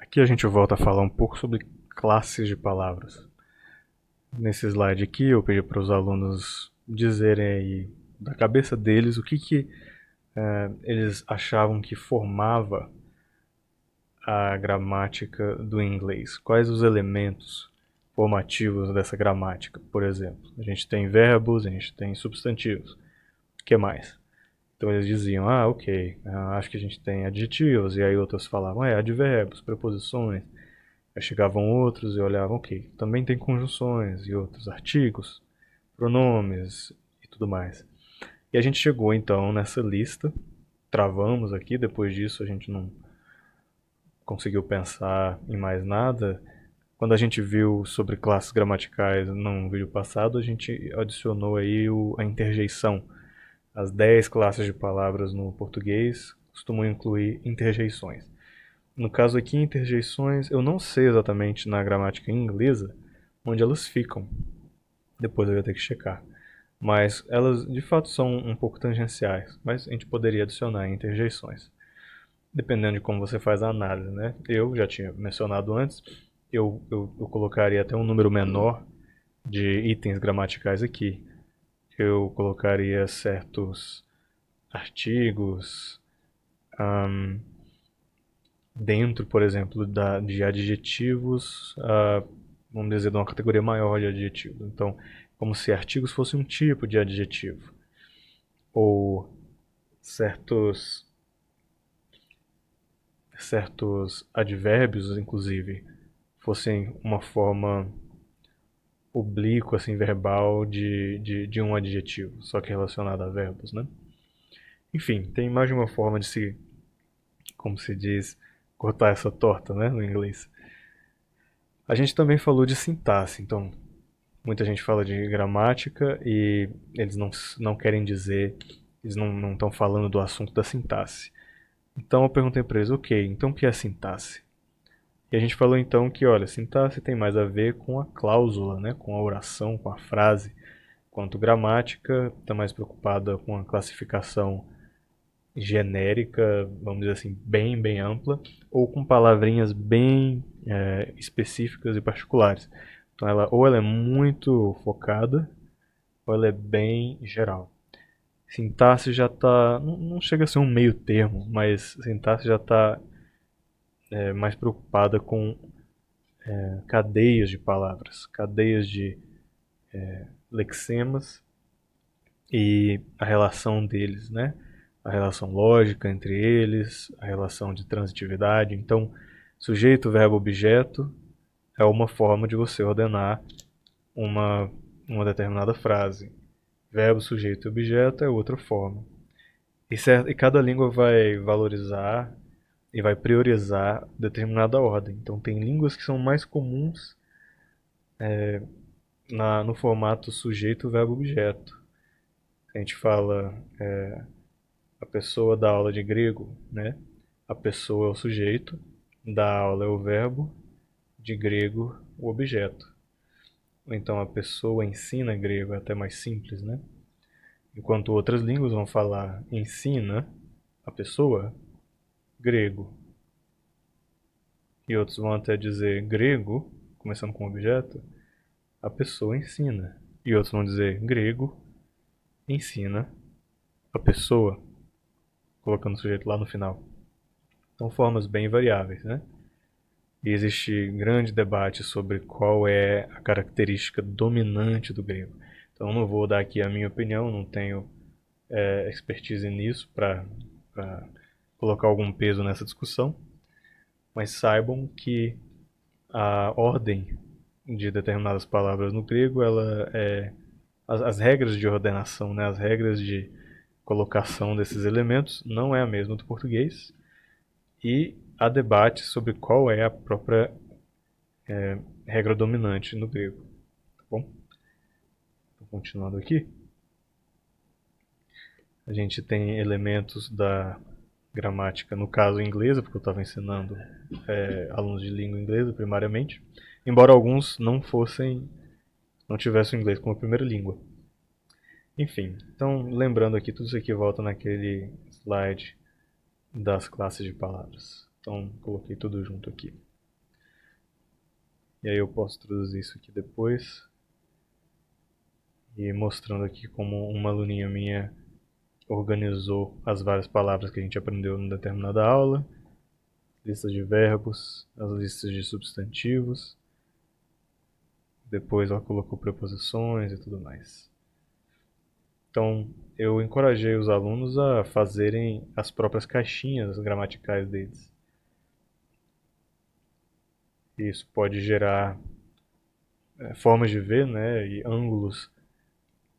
Aqui a gente volta a falar um pouco sobre classes de palavras. Nesse slide aqui eu pedi para os alunos dizerem aí da cabeça deles o que eles achavam que formava a gramática do inglês. Quais os elementos formativos dessa gramática, por exemplo. A gente tem verbos, a gente tem substantivos. O que mais? Então eles diziam, ok, acho que a gente tem adjetivos, e aí outros falavam, advérbios, preposições. Aí chegavam outros e olhavam, ok, também tem conjunções e outros artigos, pronomes e tudo mais. E a gente chegou então nessa lista, travamos aqui, depois disso a gente não conseguiu pensar em mais nada. Quando a gente viu sobre classes gramaticais no vídeo passado, a gente adicionou aí a interjeição. As 10 classes de palavras no português costumam incluir interjeições. No caso aqui, interjeições, eu não sei exatamente na gramática inglesa onde elas ficam. Depois eu ia ter que checar. Mas elas de fato são um pouco tangenciais, mas a gente poderia adicionar interjeições. Dependendo de como você faz a análise, né? Eu já tinha mencionado antes, eu colocaria até um número menor de itens gramaticais aqui. Eu colocaria certos artigos dentro, por exemplo, de adjetivos, vamos dizer, de uma categoria maior de adjetivos. Então, como se artigos fosse um tipo de adjetivo. Ou certos advérbios, inclusive, fossem uma forma oblíqua, assim, verbal de um adjetivo, só que relacionado a verbos, né? Enfim, tem mais de uma forma de se, como se diz, cortar essa torta, né, no inglês. A gente também falou de sintaxe, então muita gente fala de gramática e eles não querem dizer, eles não estão falando do assunto da sintaxe. Então eu perguntei para eles, ok, então o que é sintaxe? E a gente falou então que, olha, sintaxe tem mais a ver com a cláusula, né, com a oração, com a frase, enquanto gramática está mais preocupada com a classificação genérica, vamos dizer assim, bem ampla, ou com palavrinhas bem específicas e particulares. Então ou ela é muito focada, ou ela é bem geral. Sintaxe já está, não chega a ser um meio termo, mas sintaxe já está mais preocupada com cadeias de palavras, cadeias de lexemas e a relação deles, né? A relação lógica entre eles, a relação de transitividade. Então, sujeito, verbo, objeto é uma forma de você ordenar uma, uma determinada frase. Verbo, sujeito e objeto é outra forma. E cada língua vai valorizar e vai priorizar determinada ordem. Então, tem línguas que são mais comuns no formato sujeito, verbo, objeto. A gente fala a pessoa da aula de grego, né? A pessoa é o sujeito, da aula é o verbo, de grego o objeto. Ou então a pessoa ensina grego, é até mais simples, né? Enquanto outras línguas vão falar ensina a pessoa grego. E outros vão até dizer grego, começando com objeto, a pessoa ensina. E outros vão dizer grego ensina a pessoa, colocando o sujeito lá no final. São formas bem variáveis, né? E existe grande debate sobre qual é a característica dominante do grego. Então, eu não vou dar aqui a minha opinião, não tenho expertise nisso para colocar algum peso nessa discussão, mas saibam que a ordem de determinadas palavras no grego, ela é as regras de ordenação, né, as regras de colocação desses elementos não é a mesma do português e há debate sobre qual é a própria regra dominante no grego. Tá bom? Então, continuando aqui, a gente tem elementos da gramática, no caso inglesa, porque eu estava ensinando alunos de língua inglesa primariamente, embora alguns não tivessem o inglês como primeira língua. Enfim, então lembrando aqui, tudo isso aqui volta naquele slide das classes de palavras. Então coloquei tudo junto aqui. E aí eu posso traduzir isso aqui depois. E mostrando aqui como uma aluninha minha organizou as várias palavras que a gente aprendeu em determinada aula. Listas de verbos, as listas de substantivos. Depois ela colocou preposições e tudo mais. Então, eu encorajei os alunos a fazerem as próprias caixinhas gramaticais deles. Isso pode gerar formas de ver, né, e ângulos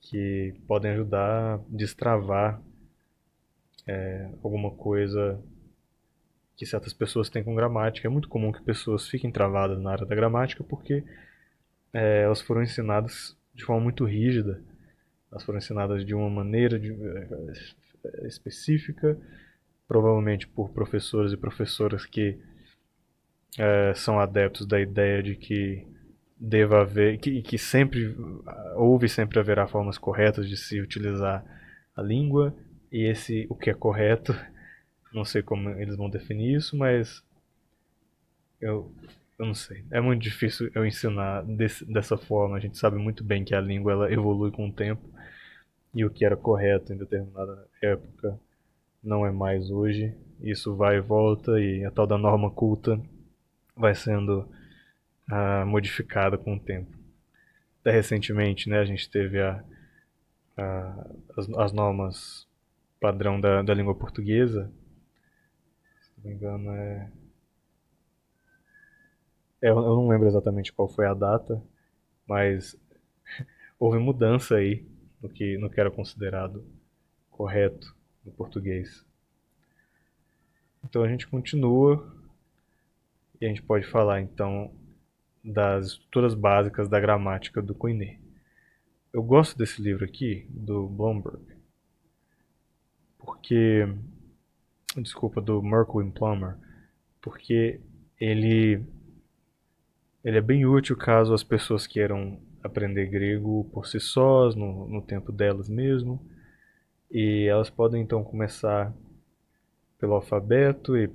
que podem ajudar a destravar alguma coisa que certas pessoas têm com gramática. É muito comum que pessoas fiquem travadas na área da gramática porque elas foram ensinadas de forma muito rígida. Elas foram ensinadas de uma maneira específica, provavelmente por professores e professoras que são adeptos da ideia de que deva haver, que sempre houve, sempre haverá formas corretas de se utilizar a língua, e esse o que é correto, não sei como eles vão definir isso, mas eu, eu não sei. É muito difícil eu ensinar dessa forma. A gente sabe muito bem que a língua ela evolui com o tempo, e o que era correto em determinada época não é mais hoje. Isso vai e volta, e a tal da norma culta vai sendo modificada com o tempo. Até recentemente, né, a gente teve as normas padrão da língua portuguesa. Se não me engano, eu não lembro exatamente qual foi a data, mas houve mudança aí no que era considerado correto no português. Então a gente continua e a gente pode falar então das estruturas básicas da gramática do Koiné. Eu gosto desse livro aqui, do Blomberg, porque, desculpa, do Merklin Plummer, porque ele, ele é bem útil caso as pessoas queiram aprender grego por si sós, no tempo delas mesmo, e elas podem então começar pelo alfabeto e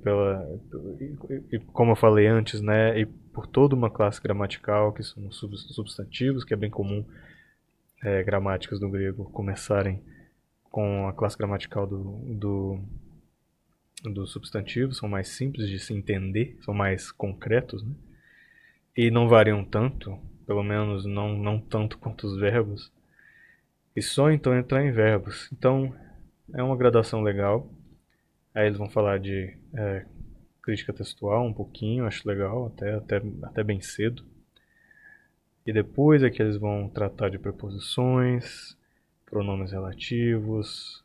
como eu falei antes, né, e por toda uma classe gramatical que são os substantivos, que é bem comum gramáticas do grego começarem com a classe gramatical do substantivo, são mais simples de se entender, são mais concretos, né? E não variam tanto, pelo menos não tanto quanto os verbos, e só então entrar em verbos. Então é uma gradação legal. Aí eles vão falar de crítica textual um pouquinho, acho legal, até bem cedo. E depois é que eles vão tratar de preposições, pronomes relativos,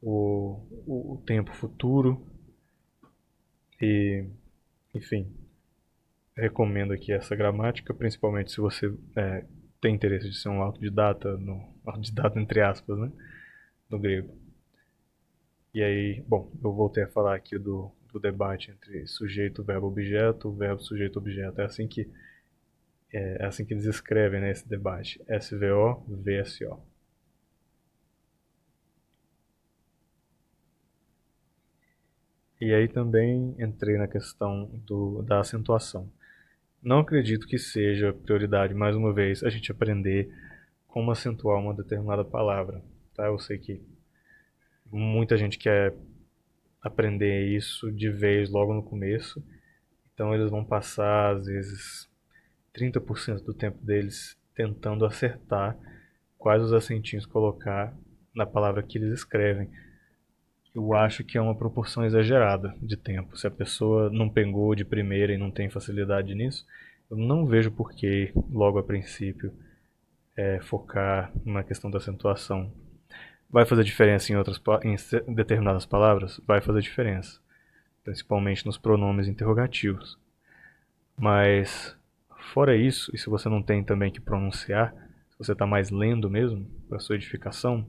o tempo futuro e, enfim, recomendo aqui essa gramática, principalmente se você tem interesse de ser um autodidata, autodidata entre aspas, né, no grego. E aí, bom, eu voltei a falar aqui do debate entre sujeito, verbo, sujeito, objeto. É assim que eles escrevem, né, esse debate. SVO, VSO. E aí também entrei na questão da acentuação. Não acredito que seja prioridade, mais uma vez, a gente aprender como acentuar uma determinada palavra. Tá? Eu sei que muita gente quer aprender isso de vez logo no começo, então eles vão passar, às vezes, 30% do tempo deles tentando acertar quais os acentinhos colocar na palavra que eles escrevem. Eu acho que é uma proporção exagerada de tempo. Se a pessoa não pegou de primeira e não tem facilidade nisso, eu não vejo por que, logo a princípio, focar na questão da acentuação. Vai fazer diferença em determinadas palavras? Vai fazer diferença, principalmente nos pronomes interrogativos. Mas, fora isso, e se você não tem também que pronunciar, se você está mais lendo mesmo, para sua edificação,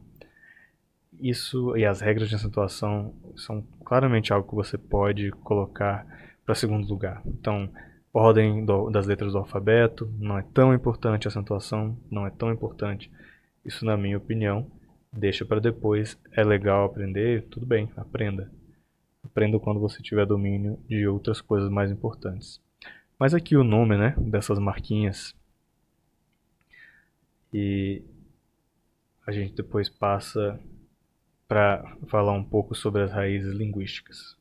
isso e as regras de acentuação são claramente algo que você pode colocar para segundo lugar. Então, ordem das letras do alfabeto não é tão importante, a acentuação não é tão importante. Isso, na minha opinião, deixa para depois. É legal aprender, tudo bem, aprenda. Aprenda quando você tiver domínio de outras coisas mais importantes. Mas aqui o nome, né, dessas marquinhas, e a gente depois passa para falar um pouco sobre as raízes linguísticas.